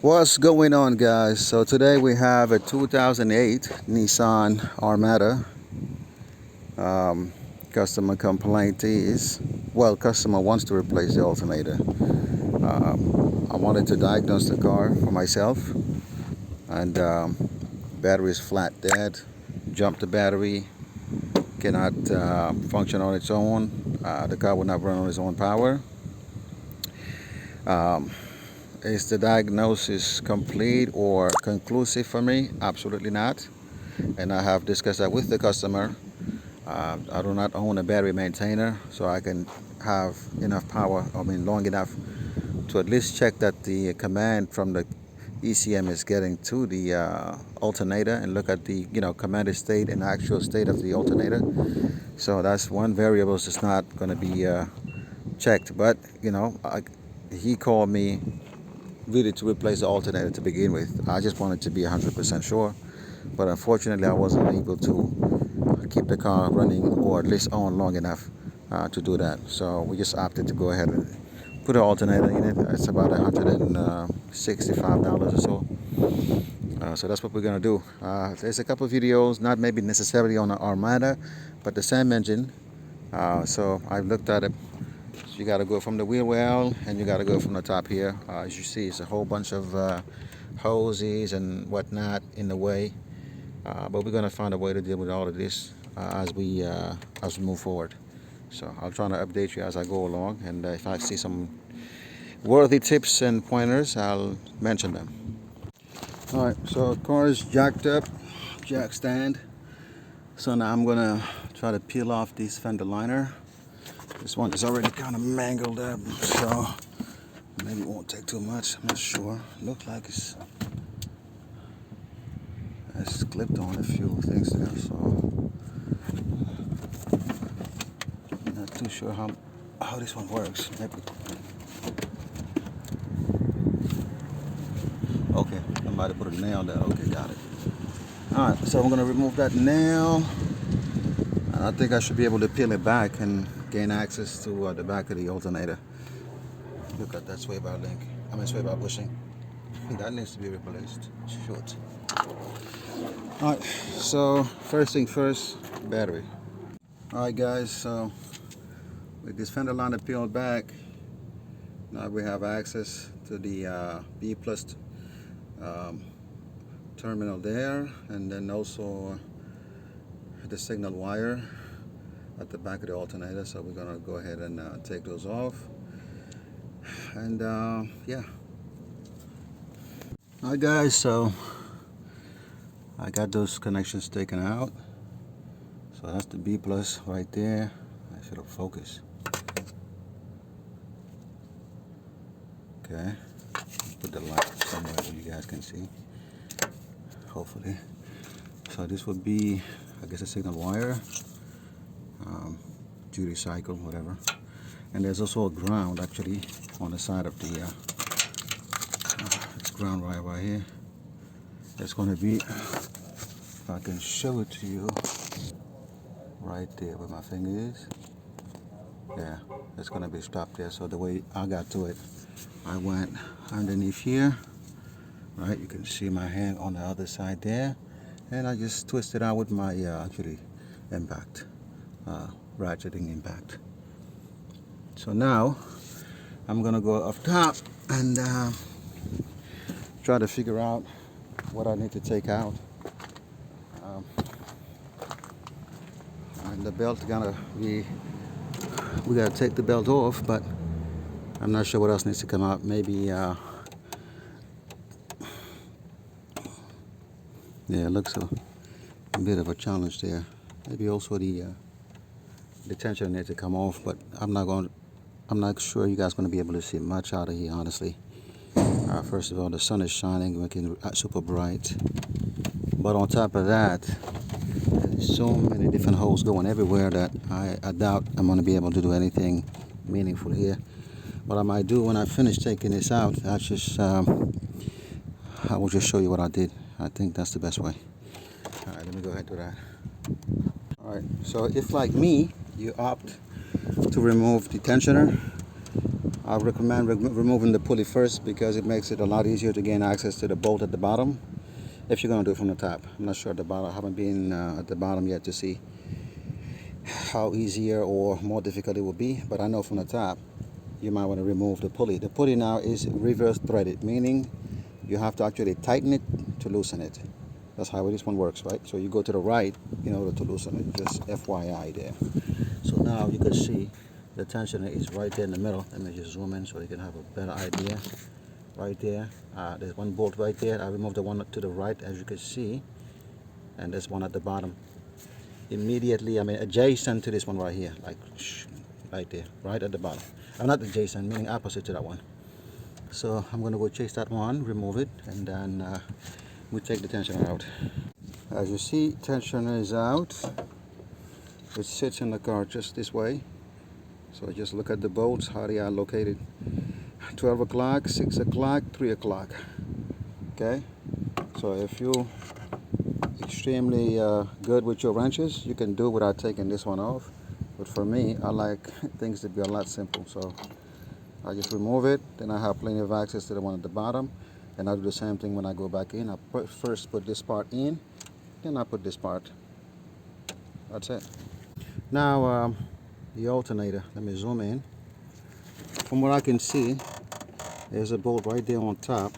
What's going on, guys? So today we have a 2008 Nissan Armada. um, Customer complaint is, well, customer wants to replace the alternator. I wanted to diagnose the car for myself, and battery is flat dead. Jumped the battery, cannot function on its own. The car will not run on its own power. um, is the diagnosis complete or conclusive for me? Absolutely not. And I have discussed that with the customer. I do not own a battery maintainer, so I can have enough power, long enough to at least check that the command from the ECM is getting to the alternator and look at the commanded state and actual state of the alternator. So that's one variable that's not going to be checked. But he called me really to replace the alternator to begin with. I just wanted to be 100% sure, but unfortunately I wasn't able to keep the car running or at least on long enough to do that. So we just opted to go ahead and put an alternator in it. It's about $165 or so. So that's what we're gonna do. There's a couple of videos, not maybe necessarily on the Armada, but the same engine. So I've looked at it. So you got to go from the wheel well, and you got to go from the top here. As you see, it's a whole bunch of hoses and whatnot in the way. But we're gonna find a way to deal with all of this as we move forward. So I'll try to update you as I go along, and if I see some worthy tips and pointers, I'll mention them. All right, so the car is jacked up, jack stand. So now I'm gonna try to peel off this fender liner. This one is already kind of mangled up, so maybe it won't take too much. I'm not sure. Looks like it's clipped on a few things there, so not too sure how this one works. Maybe. Okay, somebody put a nail there. Okay, got it. All right, so I'm gonna remove that nail. I think I should be able to peel it back and gain access to the back of the alternator. Look at that sway bar link. Sway bar bushing. That needs to be replaced. Shoot. Alright, so first thing first, battery. Alright guys, so with this fender liner peeled back, now we have access to the B plus terminal there, and then also the signal wire at the back of the alternator. So we're gonna go ahead and take those off, and yeah. Alright guys, so I got those connections taken out. So that's the B plus right there. I should have focused. Okay, put the light somewhere where you guys can see, hopefully. So this would be, I guess, a signal wire, duty cycle, whatever. And there's also a ground actually on the side of the it's ground right here. It's going to be, if I can show it to you, right there where my finger is. Yeah, it's going to be stopped there. So the way I got to it, I went underneath here, right? You can see my hand on the other side there, and I just twisted out with my actually impact, ratcheting impact. So now I'm gonna go up top and try to figure out what I need to take out. And the belt gonna be, we gotta take the belt off, but I'm not sure what else needs to come out. Maybe yeah, it looks a bit of a challenge there. Maybe also the tension needs to come off, but I'm not sure you guys going to be able to see much out of here, honestly. First of all, the sun is shining, making it super bright. But on top of that, there's so many different holes going everywhere that I doubt I'm going to be able to do anything meaningful here. What I might do when I finish taking this out, I will just show you what I did. I think that's the best way. All right, let me go ahead and do that. All right, so if like me, you opt to remove the tensioner, I recommend removing the pulley first because it makes it a lot easier to gain access to the bolt at the bottom if you're going to do it from the top. I'm not sure at the bottom. I haven't been at the bottom yet to see how easier or more difficult it will be, but I know from the top you might want to remove the pulley. The pulley now is reverse threaded, meaning you have to actually tighten it to loosen it. That's how this one works, right? So you go to the right in order to loosen it. Just FYI there. So now you can see the tensioner is right there in the middle. Let me just zoom in so you can have a better idea. Right there, there's one bolt right there. I removed the one to the right, as you can see, and there's one at the bottom. Immediately, I mean adjacent to this one right here, like right there, right at the bottom. I'm not adjacent, meaning opposite to that one. So I'm gonna go chase that one, remove it, and then we take the tensioner out. As you see, tensioner is out. It sits in the car just this way. So just look at the bolts, how they are located. 12 o'clock, 6 o'clock, 3 o'clock. Okay, so if you're extremely good with your wrenches, you can do it without taking this one off. But for me, I like things to be a lot simple. So I just remove it, then I have plenty of access to the one at the bottom. And I'll do the same thing when I go back in. I first put this part in, then I put this part. That's it. Now the alternator, let me zoom in. From what I can see, there's a bolt right there on top.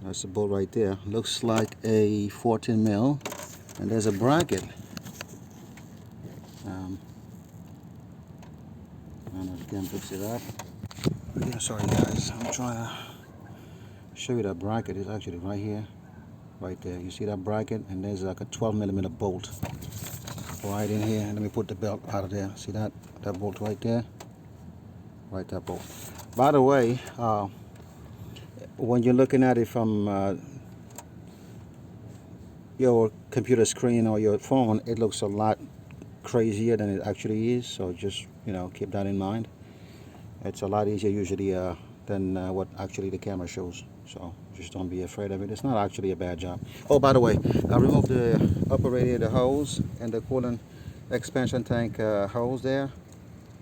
That's the bolt right there. Looks like a 14 mil, and there's a bracket. I don't know if you can fix it up. Yeah, sorry guys, I'm trying to show you that bracket. Is actually right here, right there. You see that bracket, and there's like a 12mm bolt right in here. Let me put the belt out of there. See that bolt right there, right, that bolt. By the way, when you're looking at it from your computer screen or your phone, it looks a lot crazier than it actually is. So just, you know, keep that in mind. It's a lot easier usually than what actually the camera shows. So just don't be afraid of it. It's not actually a bad job. Oh, by the way, I removed the upper radiator hose and the coolant expansion tank hose there.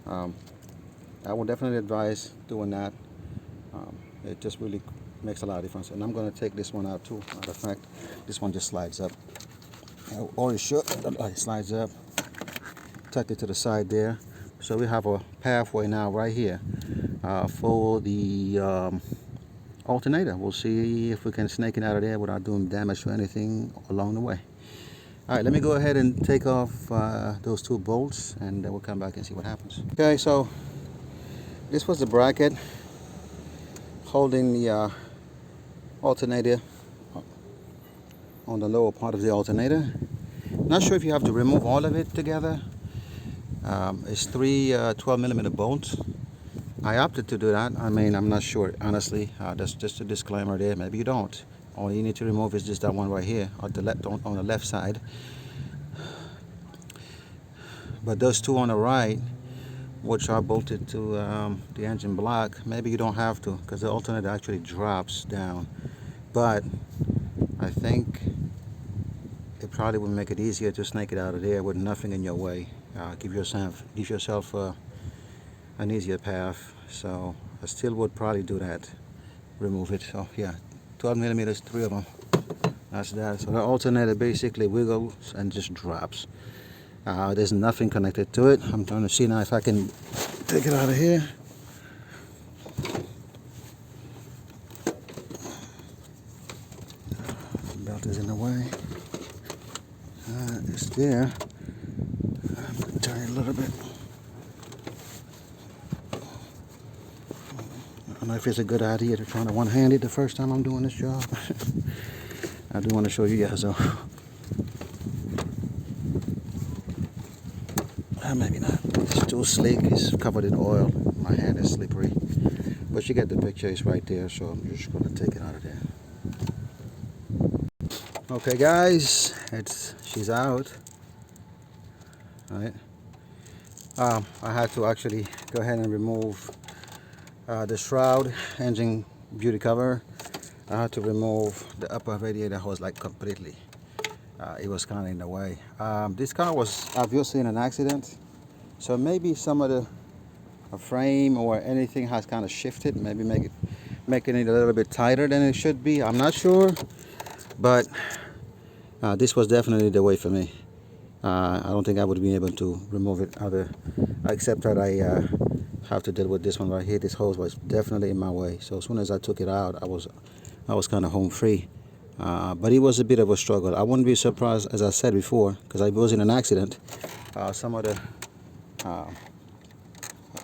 I would definitely advise doing that. It just really makes a lot of difference. And I'm going to take this one out too. Matter of fact, this one just slides up. Or it should. It slides up. Tuck it to the side there. So we have a pathway now right here for the alternator. We'll see if we can snake it out of there without doing damage to anything along the way. All right, let me go ahead and take off those two bolts, and then we'll come back and see what happens. Okay, so this was the bracket holding the alternator on the lower part of the alternator. Not sure if you have to remove all of it together. It's three 12mm bolts. I opted to do that. I mean, I'm not sure, honestly. That's just a disclaimer there. Maybe you don't. All you need to remove is just that one right here on the left side. But those two on the right, which are bolted to the engine block, maybe you don't have to, because the alternator actually drops down. But I think it probably would make it easier to snake it out of there with nothing in your way. Give yourself an easier path. So I still would probably do that. Remove it. So yeah, 12mm, 3 of them. That's that. So the alternator basically wiggles and just drops. There's nothing connected to it. I'm trying to see now if I can take it out of here. The belt is in the way. It's there. I'm going to turn it a little bit. I don't know if it's a good idea to try to one-hand it the first time I'm doing this job. I do want to show you guys though. Maybe not. It's too sleek. It's covered in oil. My hand is slippery. But you get the picture. It's right there. So I'm just going to take it out of there. Okay, guys. She's out. Right. I had to actually go ahead and remove the shroud, engine beauty cover. I had to remove the upper radiator hose like completely. It was kind of in the way. This car was obviously in an accident, so maybe some of the frame or anything has kind of shifted, maybe making it a little bit tighter than it should be. I'm not sure, but this was definitely the way for me. I don't think I would be able to remove it except that I have to deal with this one right here. This hose was definitely in my way, so as soon as I took it out, I was kind of home free. But it was a bit of a struggle. I wouldn't be surprised, as I said before, because I was in an accident. Some of the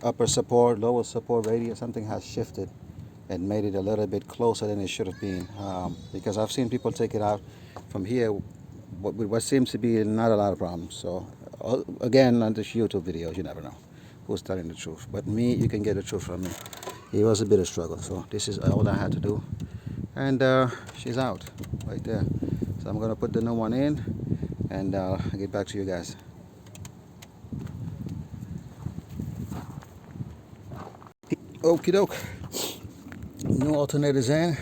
upper support, lower support radius, something has shifted and made it a little bit closer than it should have been. Because I've seen people take it out from here with what seems to be not a lot of problems. So again, on this YouTube videos, you never know who's telling the truth. But me, you can get the truth from me. It was a bit of struggle. So this is all I had to do. And she's out right there. So I'm gonna put the new one in and I'll get back to you guys. Okie doke. New alternators in.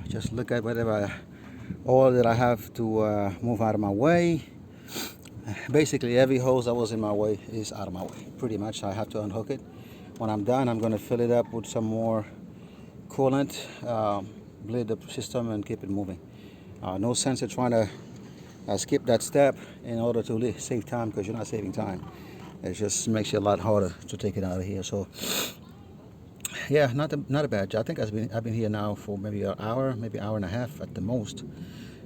Just look at whatever oil that I have to move out of my way. Basically every hose that was in my way is out of my way. Pretty much I have to unhook it. When I'm done, I'm gonna fill it up with some more coolant, bleed the system and keep it moving. No sense of trying to skip that step in order to save time, because you're not saving time. It just makes it a lot harder to take it out of here. So yeah, not a bad job. I think I've been here now for maybe an hour, maybe hour and a half at the most,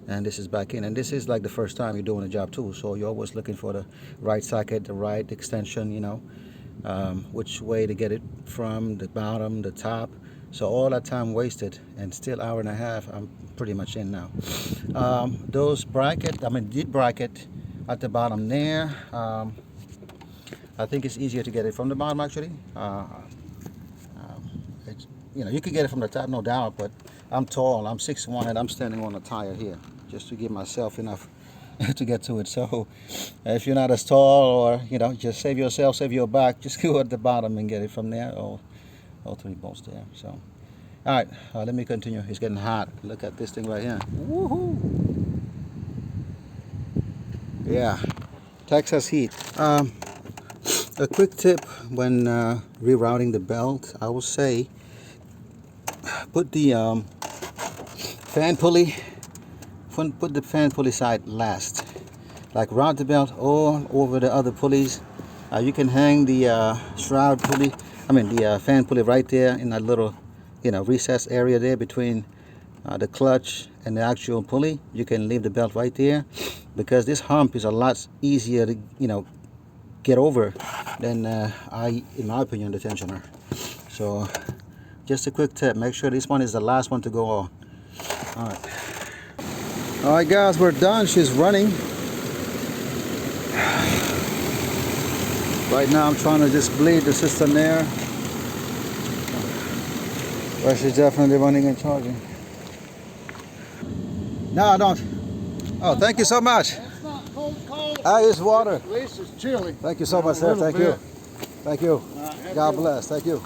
and this is back in. And this is like the first time you're doing a job too, so you're always looking for the right socket, the right extension, you know, which way to get it from the bottom, the top. So all that time wasted, and still hour and a half, I'm pretty much in now. Those bracket, the bracket at the bottom there, I think it's easier to get it from the bottom actually. You know, you can get it from the top, no doubt, but I'm tall, I'm 6'1", and I'm standing on a tire here just to give myself enough to get to it. So if you're not as tall, or you know, just save yourself, save your back, just go at the bottom and get it from there. All 3 bolts there. So all right, let me continue. It's getting hot. Look at this thing right here. Woohoo! Yeah, Texas heat. A quick tip when rerouting the belt, I would say put the fan pulley side last. Like route the belt all over the other pulleys. You can hang the shroud pulley, the fan pulley right there in that little, you know, recess area there between the clutch and the actual pulley. You can leave the belt right there, because this hump is a lot easier to, you know, get over than in my opinion, the tensioner. So just a quick tip, make sure this one is the last one to go on. All right guys, we're done. She's running right now. I'm trying to just bleed the system there, but she's definitely running and charging. No, I don't. Oh, thank you so much. It's not cold. It's water. At least it's chilly. Thank you so much, sir. Thank you. Thank you. God bless. Thank you.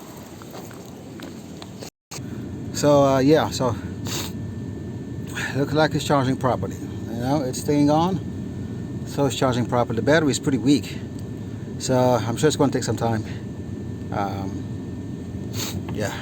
So yeah, so looks like it's charging properly. You know, it's staying on, so it's charging properly. The battery is pretty weak, so I'm sure it's going to take some time. Yeah.